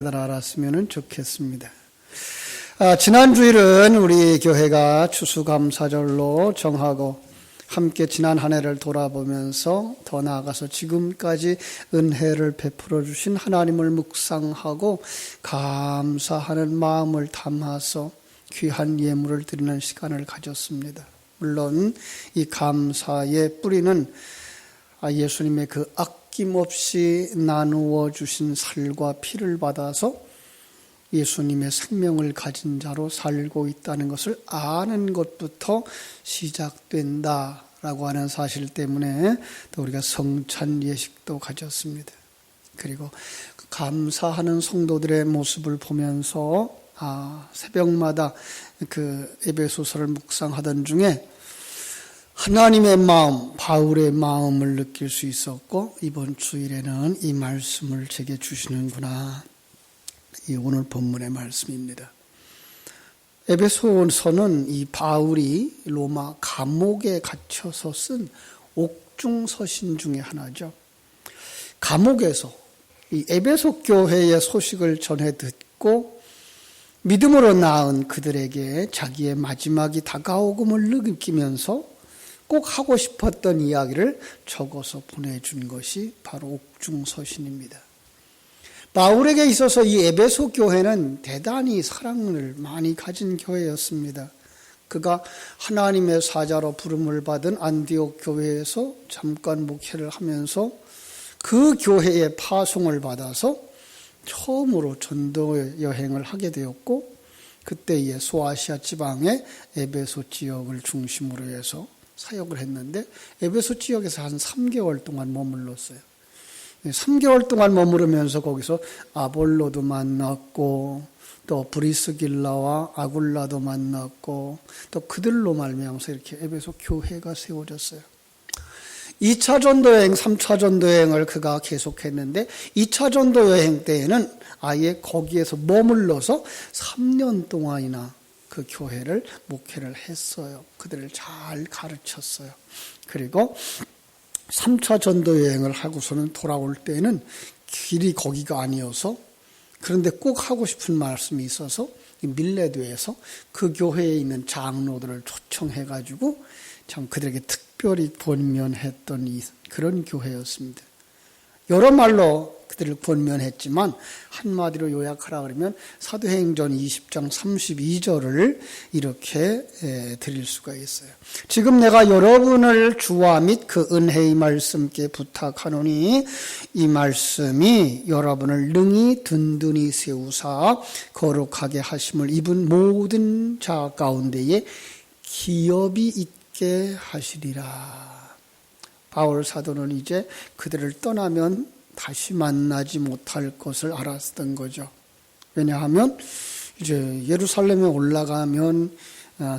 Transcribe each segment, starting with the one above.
알았으면 좋겠습니다. 지난 주일은 우리 교회가 추수감사절로 정하고 함께 지난 한 해를 돌아보면서 더 나아가서 지금까지 은혜를 베풀어 주신 하나님을 묵상하고 감사하는 마음을 담아서 귀한 예물을 드리는 시간을 가졌습니다. 물론 이 감사의 뿌리는 예수님의 그 아낌없이 나누어 주신 살과 피를 받아서 예수님의 생명을 가진 자로 살고 있다는 것을 아는 것부터 시작된다라고 하는 사실 때문에 또 우리가 성찬 예식도 가졌습니다. 그리고 감사하는 성도들의 모습을 보면서 새벽마다 그 에베소서를 묵상하던 중에 하나님의 마음, 바울의 마음을 느낄 수 있었고 이번 주일에는 이 말씀을 제게 주시는구나. 이 오늘 본문의 말씀입니다. 에베소서는 이 바울이 로마 감옥에 갇혀서 쓴 옥중서신 중에 하나죠. 감옥에서 이 에베소 교회의 소식을 전해 듣고 믿음으로 나은 그들에게 자기의 마지막이 다가오금을 느끼면서 꼭 하고 싶었던 이야기를 적어서 보내준 것이 바로 옥중서신입니다. 바울에게 있어서 이 에베소 교회는 대단히 사랑을 많이 가진 교회였습니다. 그가 하나님의 사자로 부름을 받은 안디옥 교회에서 잠깐 목회를 하면서 그 교회의 파송을 받아서 처음으로 전도 여행을 하게 되었고 그때의 소아시아 지방의 에베소 지역을 중심으로 해서 사역을 했는데 에베소 지역에서 한 3개월 동안 머물렀어요. 3개월 동안 머무르면서 거기서 아볼로도 만났고 또 브리스길라와 아굴라도 만났고 또 그들로 말미암아서 이렇게 에베소 교회가 세워졌어요. 2차 전도여행, 3차 전도여행을 그가 계속했는데 2차 전도여행 때에는 아예 거기에서 머물러서 3년 동안이나 그 교회를 목회를 했어요. 그들을 잘 가르쳤어요. 그리고 3차 전도 여행을 하고서는 돌아올 때는 길이 거기가 아니어서 그런데 꼭 하고 싶은 말씀이 있어서 밀레도에서 그 교회에 있는 장로들을 초청해가지고 참 그들에게 특별히 권면했던 그런 교회였습니다. 여러 말로 그들을 권면했지만 한마디로 요약하라 그러면 사도행전 20장 32절을 이렇게 드릴 수가 있어요. 지금 내가 여러분을 주와 및 그 은혜의 말씀께 부탁하노니 이 말씀이 여러분을 능히 든든히 세우사 거룩하게 하심을 입은 모든 자 가운데에 기업이 있게 하시리라. 바울 사도는 이제 그들을 떠나면 다시 만나지 못할 것을 알았던 거죠. 왜냐하면 이제 예루살렘에 올라가면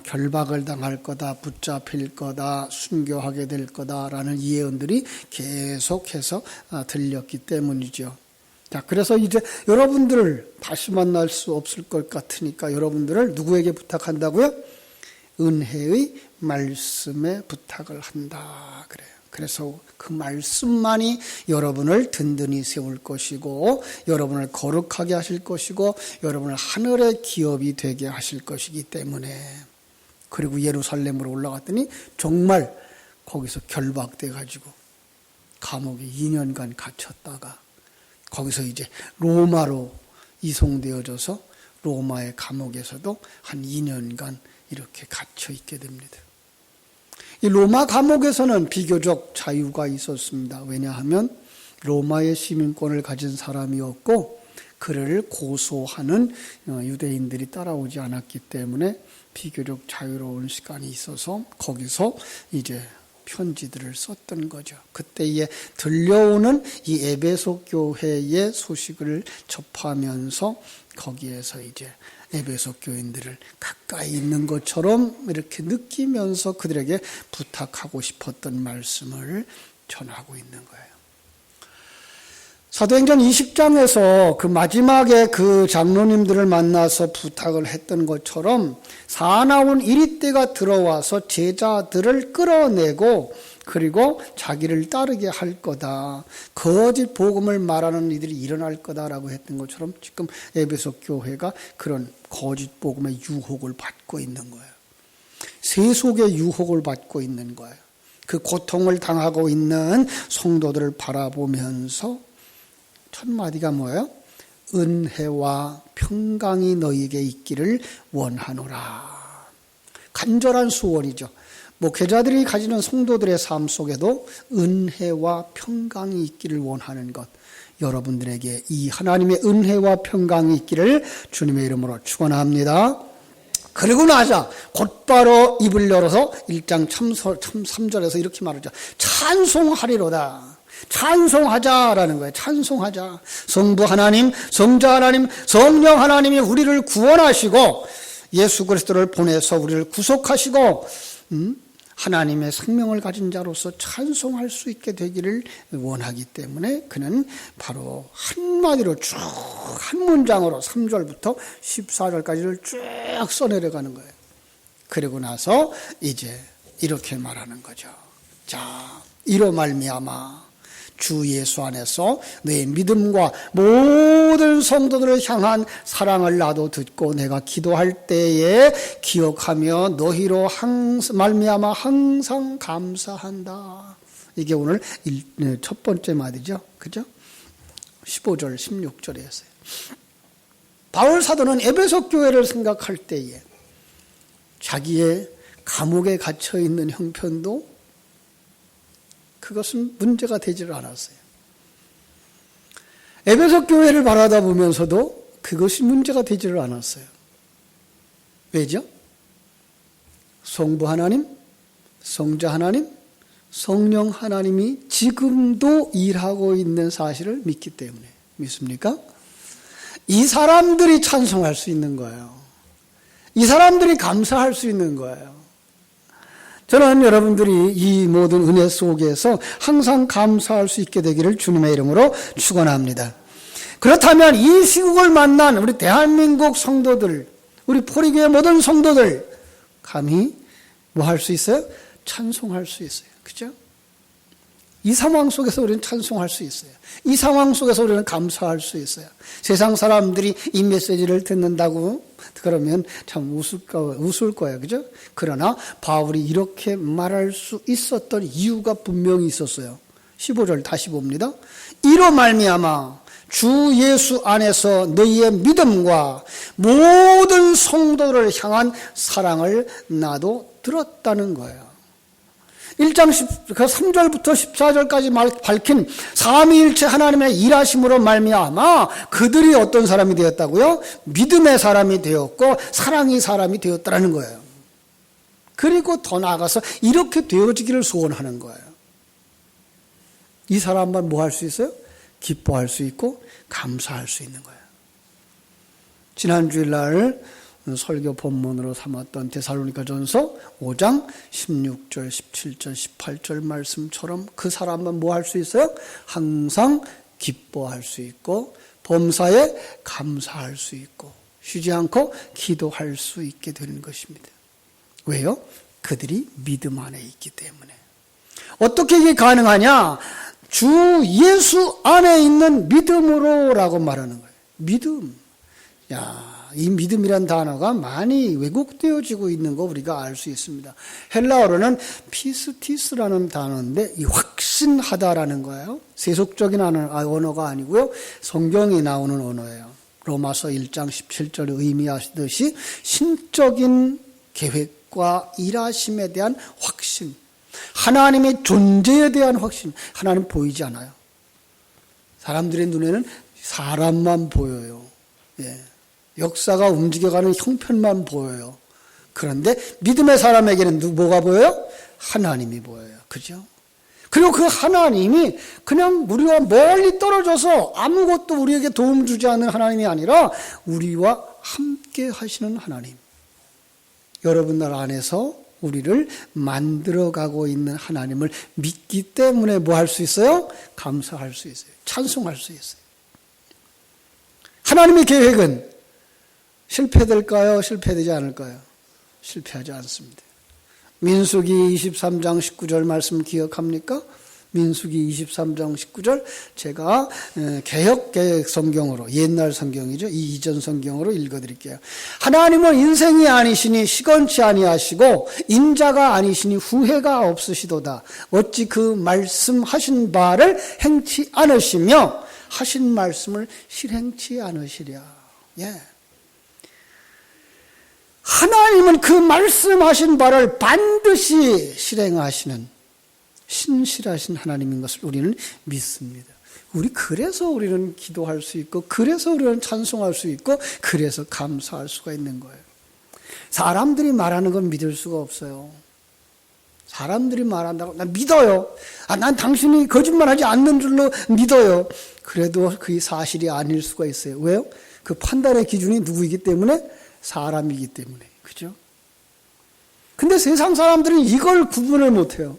결박을 당할 거다, 붙잡힐 거다, 순교하게 될 거다라는 예언들이 계속해서 들렸기 때문이죠. 자, 그래서 이제 여러분들을 다시 만날 수 없을 것 같으니까 여러분들을 누구에게 부탁한다고요? 은혜의 말씀에 부탁을 한다 그래요. 그래서 그 말씀만이 여러분을 든든히 세울 것이고 여러분을 거룩하게 하실 것이고 여러분을 하늘의 기업이 되게 하실 것이기 때문에 그리고 예루살렘으로 올라갔더니 정말 거기서 결박돼 가지고 감옥에 2년간 갇혔다가 거기서 이제 로마로 이송되어져서 로마의 감옥에서도 한 2년간 이렇게 갇혀 있게 됩니다. 이 로마 감옥에서는 비교적 자유가 있었습니다. 왜냐하면 로마의 시민권을 가진 사람이었고 그를 고소하는 유대인들이 따라오지 않았기 때문에 비교적 자유로운 시간이 있어서 거기서 이제 편지들을 썼던 거죠. 그때에 들려오는 이 에베소 교회의 소식을 접하면서 거기에서 이제 에베소 교인들을 가까이 있는 것처럼 이렇게 느끼면서 그들에게 부탁하고 싶었던 말씀을 전하고 있는 거예요. 사도행전 20장에서 그 마지막에 그 장로님들을 만나서 부탁을 했던 것처럼 사나운 이리 때가 들어와서 제자들을 끌어내고 그리고 자기를 따르게 할 거다. 거짓 복음을 말하는 이들이 일어날 거다라고 했던 것처럼 지금 에베소 교회가 그런 거짓 복음의 유혹을 받고 있는 거예요. 세속의 유혹을 받고 있는 거예요. 그 고통을 당하고 있는 성도들을 바라보면서 첫 마디가 뭐예요? 은혜와 평강이 너희에게 있기를 원하노라. 간절한 소원이죠. 목회자들이 가지는 성도들의 삶 속에도 은혜와 평강이 있기를 원하는 것, 여러분들에게 이 하나님의 은혜와 평강이 있기를 주님의 이름으로 축원합니다. 그리고 나자 곧바로 입을 열어서 1장 3절에서 이렇게 말하죠. 찬송하리로다. 찬송하자라는 거예요. 찬송하자. 성부 하나님, 성자 하나님, 성령 하나님이 우리를 구원하시고 예수 그리스도를 보내서 우리를 구속하시고 하나님의 생명을 가진 자로서 찬송할 수 있게 되기를 원하기 때문에 그는 바로 한마디로 쭉 한 문장으로 3절부터 14절까지를 쭉 써내려가는 거예요. 그리고 나서 이제 이렇게 말하는 거죠. 자, 이로 말미암아 주 예수 안에서 내 믿음과 모든 성도들을 향한 사랑을 나도 듣고 내가 기도할 때에 기억하며 너희로 말미암아 항상 감사한다. 이게 오늘 첫 번째 마디죠. 그죠? 15절, 16절이었어요. 바울 사도는 에베소 교회를 생각할 때에 자기의 감옥에 갇혀 있는 형편도 그것은 문제가 되지를 않았어요. 에베소 교회를 바라다 보면서도 그것이 문제가 되지를 않았어요. 왜죠? 성부 하나님, 성자 하나님, 성령 하나님이 지금도 일하고 있는 사실을 믿기 때문에. 믿습니까? 이 사람들이 찬송할 수 있는 거예요. 이 사람들이 감사할 수 있는 거예요. 저는 여러분들이 이 모든 은혜 속에서 항상 감사할 수 있게 되기를 주님의 이름으로 축원합니다. 그렇다면 이 시국을 만난 우리 대한민국 성도들, 우리 포리교회 모든 성도들 감히 뭐 할 수 있어요? 찬송할 수 있어요. 그죠? 이 상황 속에서 우리는 찬송할 수 있어요. 이 상황 속에서 우리는 감사할 수 있어요. 세상 사람들이 이 메시지를 듣는다고 그러면 참 웃을 거예요. 그죠? 그러나 바울이 이렇게 말할 수 있었던 이유가 분명히 있었어요. 15절 다시 봅니다. 이로 말미암아 주 예수 안에서 너희의 믿음과 모든 성도를 향한 사랑을 나도 들었다는 거예요. 1장 3절부터 14절까지 밝힌 삼위일체 하나님의 일하심으로 말미암아 그들이 어떤 사람이 되었다고요? 믿음의 사람이 되었고 사랑의 사람이 되었다는 거예요. 그리고 더 나아가서 이렇게 되어지기를 소원하는 거예요. 이 사람만 뭐 할 수 있어요? 기뻐할 수 있고 감사할 수 있는 거예요. 지난 주일날 설교 본문으로 삼았던 데살로니가전서 5장 16절, 17절, 18절 말씀처럼 그 사람만 뭐 할 수 있어요? 항상 기뻐할 수 있고 범사에 감사할 수 있고 쉬지 않고 기도할 수 있게 되는 것입니다. 왜요? 그들이 믿음 안에 있기 때문에. 어떻게 이게 가능하냐? 주 예수 안에 있는 믿음으로라고 말하는 거예요. 믿음. 이 믿음이란 단어가 많이 왜곡되어지고 있는 거 우리가 알 수 있습니다. 헬라어로는 피스티스라는 단어인데 이 확신하다라는 거예요. 세속적인 언어가 아니고요. 성경에 나오는 언어예요. 로마서 1장 17절에 의미하듯이 신적인 계획과 일하심에 대한 확신, 하나님의 존재에 대한 확신. 하나님 보이지 않아요. 사람들의 눈에는 사람만 보여요. 예. 역사가 움직여가는 형편만 보여요. 그런데 믿음의 사람에게는 뭐가 보여요? 하나님이 보여요. 그죠? 그리고 그 하나님이 그냥 우리와 멀리 떨어져서 아무것도 우리에게 도움 주지 않는 하나님이 아니라 우리와 함께 하시는 하나님. 여러분들 안에서 우리를 만들어가고 있는 하나님을 믿기 때문에 뭐 할 수 있어요? 감사할 수 있어요. 찬송할 수 있어요. 하나님의 계획은 실패될까요? 실패되지 않을까요? 실패하지 않습니다. 민수기 23장 19절 말씀 기억합니까? 민수기 23장 19절 제가 개역개혁 성경으로, 옛날 성경이죠. 이 이전 성경으로 읽어드릴게요. 하나님은 인생이 아니시니 시건치 아니하시고 인자가 아니시니 후회가 없으시도다. 어찌 그 말씀하신 바를 행치 않으시며 하신 말씀을 실행치 않으시랴. 예. 하나님은 그 말씀하신 바를 반드시 실행하시는 신실하신 하나님인 것을 우리는 믿습니다. 그래서 우리는 기도할 수 있고, 그래서 우리는 찬송할 수 있고, 그래서 감사할 수가 있는 거예요. 사람들이 말하는 건 믿을 수가 없어요. 사람들이 말한다고 난 믿어요. 난 당신이 거짓말하지 않는 줄로 믿어요. 그래도 그게 사실이 아닐 수가 있어요. 왜요? 그 판단의 기준이 누구이기 때문에? 사람이기 때문에. 그죠? 근데 세상 사람들은 이걸 구분을 못해요.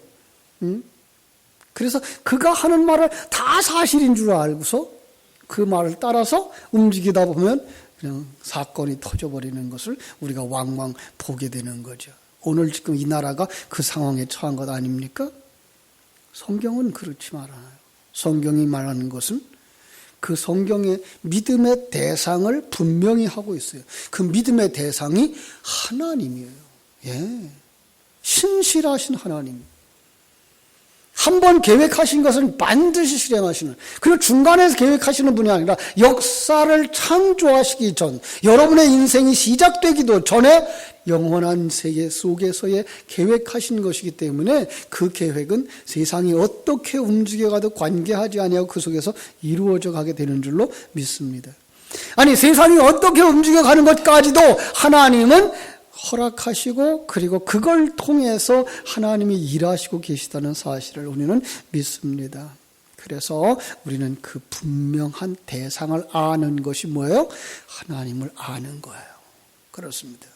그래서 그가 하는 말을 다 사실인 줄 알고서 그 말을 따라서 움직이다 보면 그냥 사건이 터져버리는 것을 우리가 왕왕 보게 되는 거죠. 오늘 지금 이 나라가 그 상황에 처한 것 아닙니까? 성경은 그렇지 말아요. 성경이 말하는 것은 그 성경의 믿음의 대상을 분명히 하고 있어요. 그 믿음의 대상이 하나님이에요. 예. 신실하신 하나님. 한번 계획하신 것은 반드시 실행하시는, 그리고 중간에서 계획하시는 분이 아니라 역사를 창조하시기 전, 여러분의 인생이 시작되기도 전에 영원한 세계 속에서의 계획하신 것이기 때문에 그 계획은 세상이 어떻게 움직여가도 관계하지 아니하고 그 속에서 이루어져 가게 되는 줄로 믿습니다. 아니, 세상이 어떻게 움직여가는 것까지도 하나님은 허락하시고, 그리고 그걸 통해서 하나님이 일하시고 계시다는 사실을 우리는 믿습니다. 그래서 우리는 그 분명한 대상을 아는 것이 뭐예요? 하나님을 아는 거예요. 그렇습니다.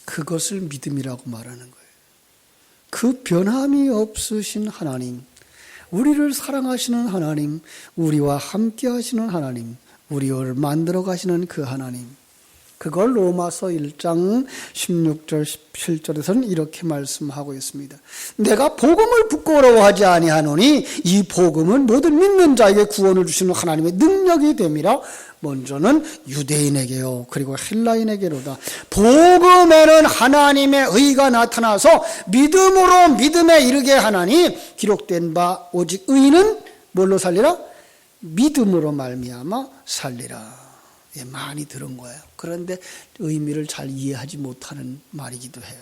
그것을 믿음이라고 말하는 거예요. 그 변함이 없으신 하나님, 우리를 사랑하시는 하나님, 우리와 함께 하시는 하나님, 우리를 만들어 가시는 그 하나님, 그걸 로마서 1장 16절 17절에서는 이렇게 말씀하고 있습니다. 내가 복음을 부끄러워하지 아니하노니 이 복음은 모든 믿는 자에게 구원을 주시는 하나님의 능력이 됨이라. 먼저는 유대인에게요, 그리고 헬라인에게로다. 복음에는 하나님의 의가 나타나서 믿음으로 믿음에 이르게 하나니 기록된 바 오직 의인은 뭘로 살리라? 믿음으로 말미암아 살리라. 예, 많이 들은 거예요. 그런데 의미를 잘 이해하지 못하는 말이기도 해요.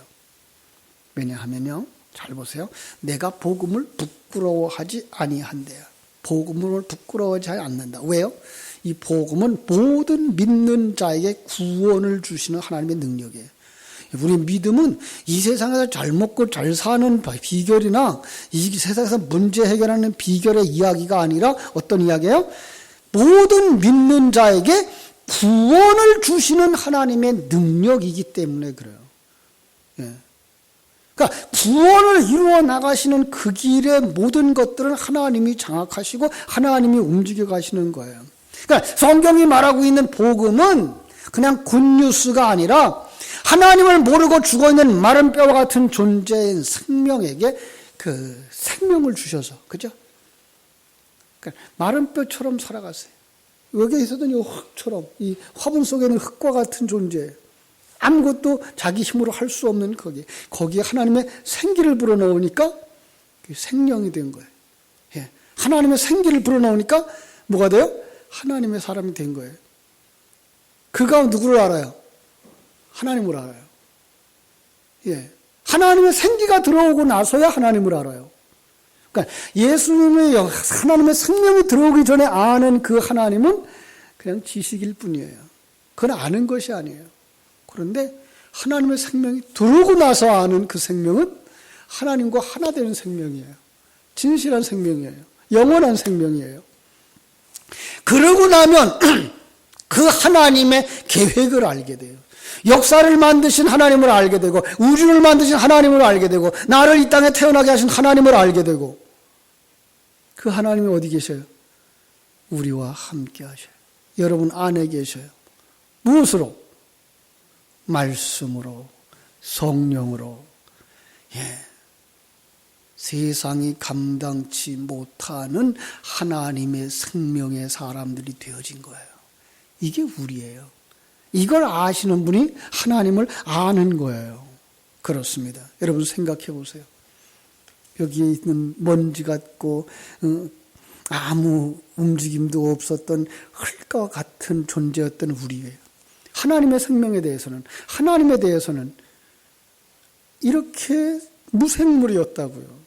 왜냐하면요, 잘 보세요. 내가 복음을 부끄러워하지 아니한대요. 복음을 부끄러워하지 않는다. 왜요? 이 복음은 모든 믿는 자에게 구원을 주시는 하나님의 능력이에요. 우리 믿음은 이 세상에서 잘 먹고 잘 사는 비결이나 이 세상에서 문제 해결하는 비결의 이야기가 아니라 어떤 이야기예요? 모든 믿는 자에게 구원을 주시는 하나님의 능력이기 때문에 그래요. 예. 그러니까 구원을 이루어 나가시는 그 길의 모든 것들은 하나님이 장악하시고 하나님이 움직여 가시는 거예요. 그러니까 성경이 말하고 있는 복음은 그냥 굿뉴스가 아니라 하나님을 모르고 죽어있는 마른 뼈와 같은 존재인 생명에게 그 생명을 주셔서, 그죠? 그러니까 마른 뼈처럼 살아가세요. 여기에 있었던 이 흙처럼, 이 화분 속에는 흙과 같은 존재, 아무것도 자기 힘으로 할 수 없는 거기에 하나님의 생기를 불어넣으니까 생명이 된 거예요. 예. 하나님의 생기를 불어넣으니까 뭐가 돼요? 하나님의 사람이 된 거예요. 그가 누구를 알아요? 하나님을 알아요. 예. 하나님의 생기가 들어오고 나서야 하나님을 알아요. 그러니까 예수님의 하나님의 생명이 들어오기 전에 아는 그 하나님은 그냥 지식일 뿐이에요. 그건 아는 것이 아니에요. 그런데 하나님의 생명이 들어오고 나서 아는 그 생명은 하나님과 하나 되는 생명이에요. 진실한 생명이에요. 영원한 생명이에요. 그러고 나면 그 하나님의 계획을 알게 돼요. 역사를 만드신 하나님을 알게 되고, 우주를 만드신 하나님을 알게 되고, 나를 이 땅에 태어나게 하신 하나님을 알게 되고, 그 하나님이 어디 계셔요? 우리와 함께 하셔요. 여러분 안에 계셔요. 무엇으로? 말씀으로, 성령으로, 세상이 감당치 못하는 하나님의 생명의 사람들이 되어진 거예요. 이게 우리예요. 이걸 아시는 분이 하나님을 아는 거예요. 그렇습니다. 여러분 생각해 보세요. 여기에 있는 먼지 같고 아무 움직임도 없었던 흙과 같은 존재였던 우리예요. 하나님의 생명에 대해서는, 하나님에 대해서는 이렇게 무생물이었다고요.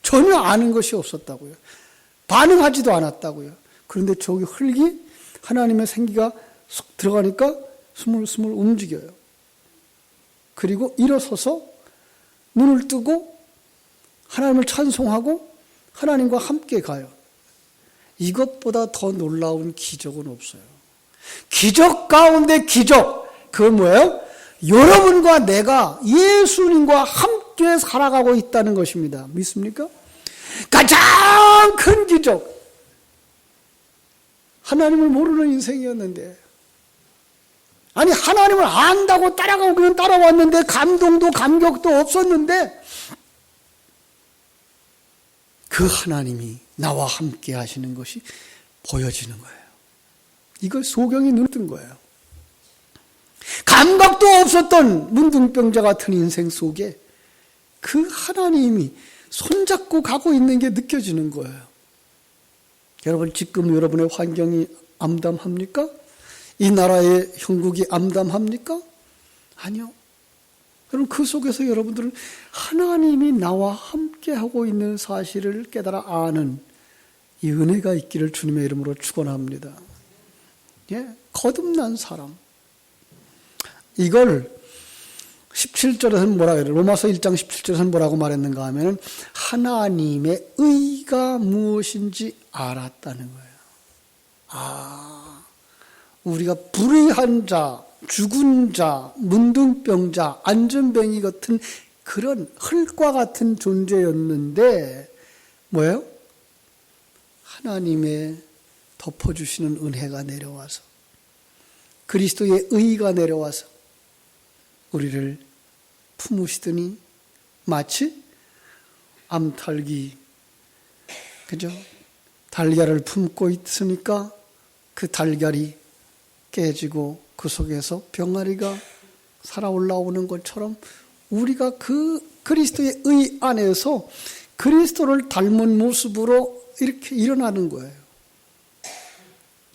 전혀 아는 것이 없었다고요. 반응하지도 않았다고요. 그런데 저기 흙이 하나님의 생기가 쏙 들어가니까 스물스물 움직여요. 그리고 일어서서 눈을 뜨고 하나님을 찬송하고 하나님과 함께 가요. 이것보다 더 놀라운 기적은 없어요. 기적 가운데 기적. 그건 뭐예요? 여러분과 내가 예수님과 함께 살아가고 있다는 것입니다. 믿습니까? 가장 큰 기적. 하나님을 모르는 인생이었는데, 아니 하나님을 안다고 따라가고 그냥 따라왔는데 감동도 감격도 없었는데 그 하나님이 나와 함께 하시는 것이 보여지는 거예요. 이걸 소경이 눈을 뜬 거예요. 감각도 없었던 문둥병자 같은 인생 속에 그 하나님이 손잡고 가고 있는 게 느껴지는 거예요. 여러분, 지금 여러분의 환경이 암담합니까? 이 나라의 형국이 암담합니까? 아니요. 여러분, 그 속에서 여러분들은 하나님이 나와 함께하고 있는 사실을 깨달아 아는 이 은혜가 있기를 주님의 이름으로 축원합니다. 거듭난 사람. 이걸 17절에서는 뭐라 그래요? 로마서 1장 17절에서는 뭐라고 말했는가 하면 하나님의 의가 무엇인지 알았다는 거예요. 우리가 불의한 자, 죽은 자, 문둥병자, 안전뱅이 같은 그런 흙과 같은 존재였는데 뭐예요? 하나님의 덮어주시는 은혜가 내려와서 그리스도의 의가 내려와서 우리를 품으시더니 마치 암탉이 그죠? 달걀을 품고 있으니까 그 달걀이 깨지고 그 속에서 병아리가 살아 올라오는 것처럼 우리가 그 그리스도의 의 안에서 그리스도를 닮은 모습으로 이렇게 일어나는 거예요.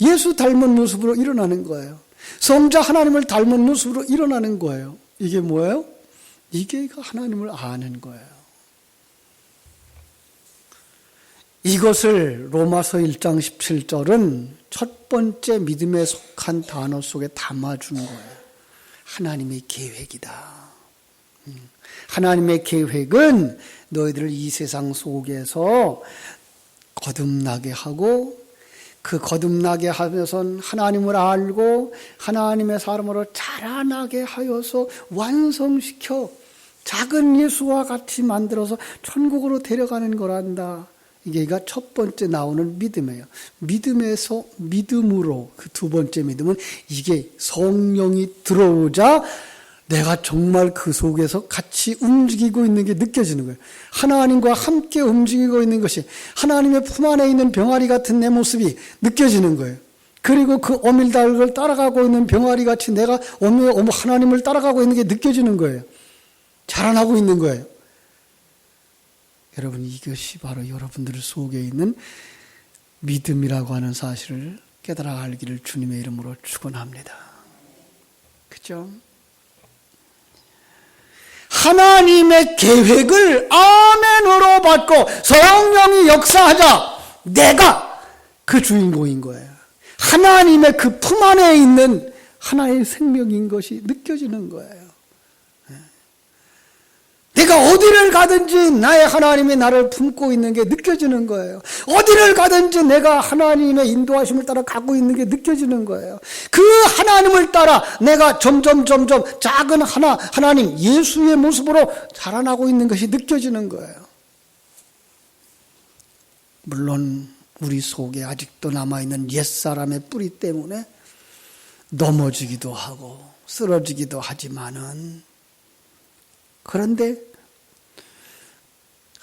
예수 닮은 모습으로 일어나는 거예요. 성자 하나님을 닮은 모습으로 일어나는 거예요. 이게 뭐예요? 이게 하나님을 아는 거예요. 이것을 로마서 1장 17절은 첫 번째 믿음에 속한 단어 속에 담아준 거예요. 하나님의 계획이다. 하나님의 계획은 너희들을 이 세상 속에서 거듭나게 하고 그 거듭나게 하면서 하나님을 알고 하나님의 사람으로 자라나게 하여서 완성시켜 작은 예수와 같이 만들어서 천국으로 데려가는 거란다. 이게 첫 번째 나오는 믿음이에요. 믿음에서 믿음으로 그 두 번째 믿음은 이게 성령이 들어오자 내가 정말 그 속에서 같이 움직이고 있는 게 느껴지는 거예요. 하나님과 함께 움직이고 있는 것이 하나님의 품 안에 있는 병아리 같은 내 모습이 느껴지는 거예요. 그리고 그 오밀달을 따라가고 있는 병아리 같이 내가 하나님을 따라가고 있는 게 느껴지는 거예요. 자라나고 있는 거예요. 여러분, 이것이 바로 여러분들 속에 있는 믿음이라고 하는 사실을 깨달아 알기를 주님의 이름으로 축원합니다. 그죠? 하나님의 계획을 아멘으로 받고 성령이 역사하자 내가 그 주인공인 거예요. 하나님의 그 품 안에 있는 하나의 생명인 것이 느껴지는 거예요. 내가 어디를 가든지 나의 하나님이 나를 품고 있는 게 느껴지는 거예요. 어디를 가든지 내가 하나님의 인도하심을 따라 가고 있는 게 느껴지는 거예요. 그 하나님을 따라 내가 점점 작은 하나님 예수의 모습으로 자라나고 있는 것이 느껴지는 거예요. 물론 우리 속에 아직도 남아있는 옛사람의 뿌리 때문에 넘어지기도 하고 쓰러지기도 하지만은 그런데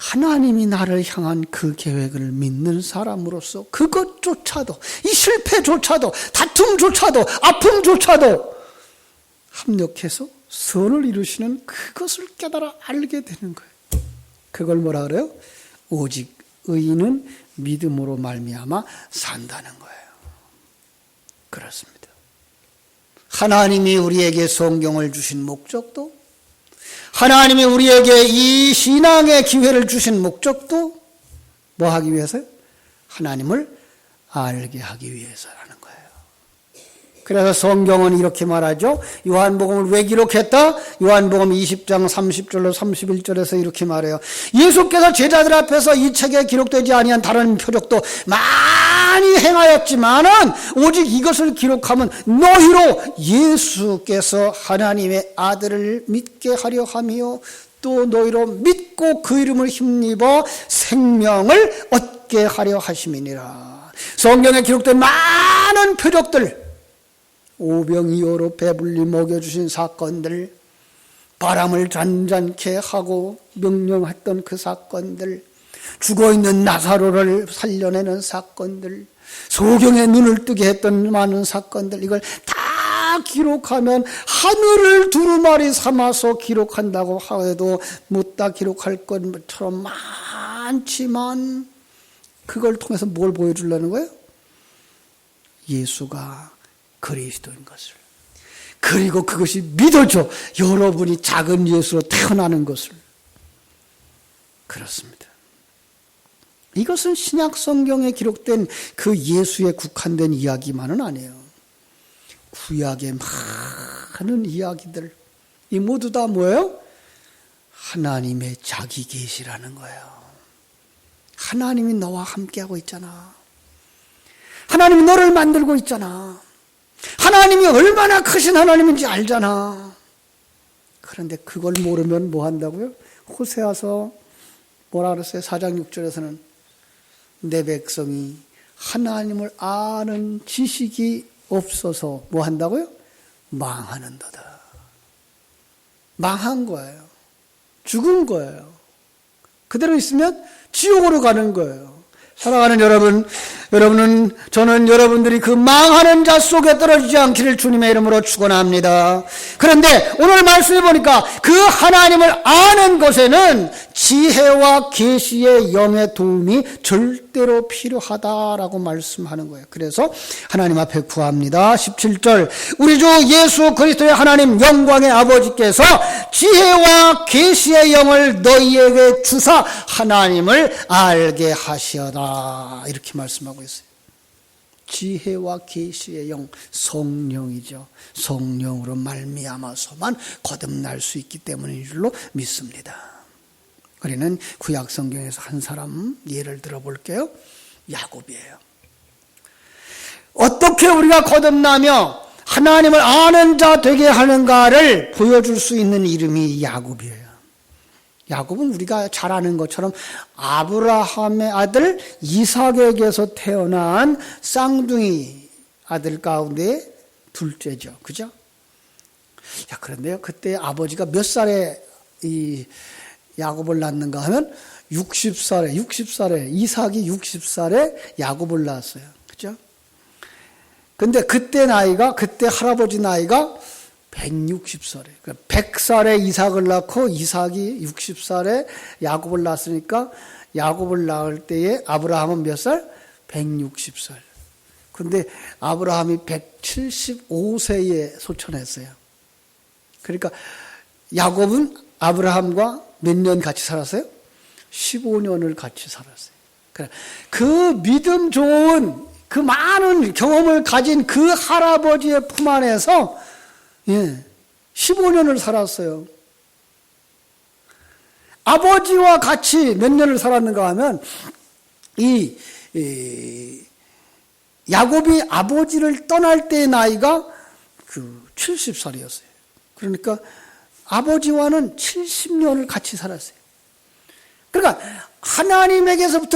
하나님이 나를 향한 그 계획을 믿는 사람으로서 그것조차도, 이 실패조차도, 다툼조차도, 아픔조차도 합력해서 선을 이루시는 그것을 깨달아 알게 되는 거예요. 그걸 뭐라 그래요? 오직 의인은 믿음으로 말미암아 산다는 거예요. 그렇습니다. 하나님이 우리에게 성경을 주신 목적도, 하나님이 우리에게 이 신앙의 기회를 주신 목적도 뭐 하기 위해서요? 하나님을 알게 하기 위해서라는 거예요. 그래서 성경은 이렇게 말하죠. 요한복음을 왜 기록했다? 요한복음 20장 30절로 31절에서 이렇게 말해요. 예수께서 제자들 앞에서 이 책에 기록되지 아니한 다른 표적도 많이 행하였지만은 오직 이것을 기록하면 너희로 예수께서 하나님의 아들을 믿게 하려 하며 또 너희로 믿고 그 이름을 힘입어 생명을 얻게 하려 하심이니라. 성경에 기록된 많은 표적들, 오병이어로 배불리 먹여주신 사건들, 바람을 잔잔케 하고 명령했던 그 사건들, 죽어있는 나사로를 살려내는 사건들, 소경의 눈을 뜨게 했던 많은 사건들, 이걸 다 기록하면 하늘을 두루마리 삼아서 기록한다고 하여도 못 다 기록할 것처럼 많지만 그걸 통해서 뭘 보여주려는 거예요? 예수가 그리스도인 것을. 그리고 그것이 믿어져 여러분이 작은 예수로 태어나는 것을. 그렇습니다. 이것은 신약 성경에 기록된 그 예수에 국한된 이야기만은 아니에요. 구약의 많은 이야기들, 이 모두 다 뭐예요? 하나님의 자기 계시라는 거예요. 하나님이 너와 함께하고 있잖아. 하나님이 너를 만들고 있잖아. 하나님이 얼마나 크신 하나님인지 알잖아. 그런데 그걸 모르면 뭐 한다고요? 호세아서 뭐라 그랬어요? 4장 6절에서는 내 백성이 하나님을 아는 지식이 없어서 뭐 한다고요? 망하는도다. 망한 거예요. 죽은 거예요. 그대로 있으면 지옥으로 가는 거예요. 사랑하는 여러분은, 저는 여러분들이 그 망하는 자 속에 떨어지지 않기를 주님의 이름으로 축원합니다. 그런데 오늘 말씀해 보니까 그 하나님을 아는 것에는 지혜와 계시의 영의 도움이 절대로 필요하다라고 말씀하는 거예요. 그래서 하나님 앞에 구합니다. 17절, 우리 주 예수 그리스도의 하나님 영광의 아버지께서 지혜와 계시의 영을 너희에게 주사 하나님을 알게 하시어다. 이렇게 말씀하고 있어요. 지혜와 계시의 영, 성령이죠. 성령으로 말미암아서만 거듭날 수 있기 때문인 줄로 믿습니다. 우리는 구약 성경에서 한 사람 예를 들어볼게요. 야곱이에요. 어떻게 우리가 거듭나며 하나님을 아는 자 되게 하는가를 보여줄 수 있는 이름이 야곱이에요. 야곱은 우리가 잘 아는 것처럼 아브라함의 아들 이삭에게서 태어난 쌍둥이 아들 가운데 둘째죠. 그죠? 야, 그런데요, 그때 아버지가 몇 살에 이 야곱을 낳는가 하면 60살에, 이삭이 60살에 야곱을 낳았어요. 그죠? 근데 그때 할아버지 나이가 160살에, 100살에 이삭을 낳고 이삭이 60살에 야곱을 낳았으니까 야곱을 낳을 때에 아브라함은 몇 살? 160살. 근데 아브라함이 175세에 소천했어요. 그러니까 야곱은 아브라함과 몇 년 같이 살았어요? 15년을 같이 살았어요. 그 믿음 좋은, 그 많은 경험을 가진 그 할아버지의 품 안에서 15년을 살았어요. 아버지와 같이 몇 년을 살았는가 하면 야곱이 아버지를 떠날 때의 나이가 70살이었어요. 그러니까 아버지와는 70년을 같이 살았어요. 그러니까 하나님에게서부터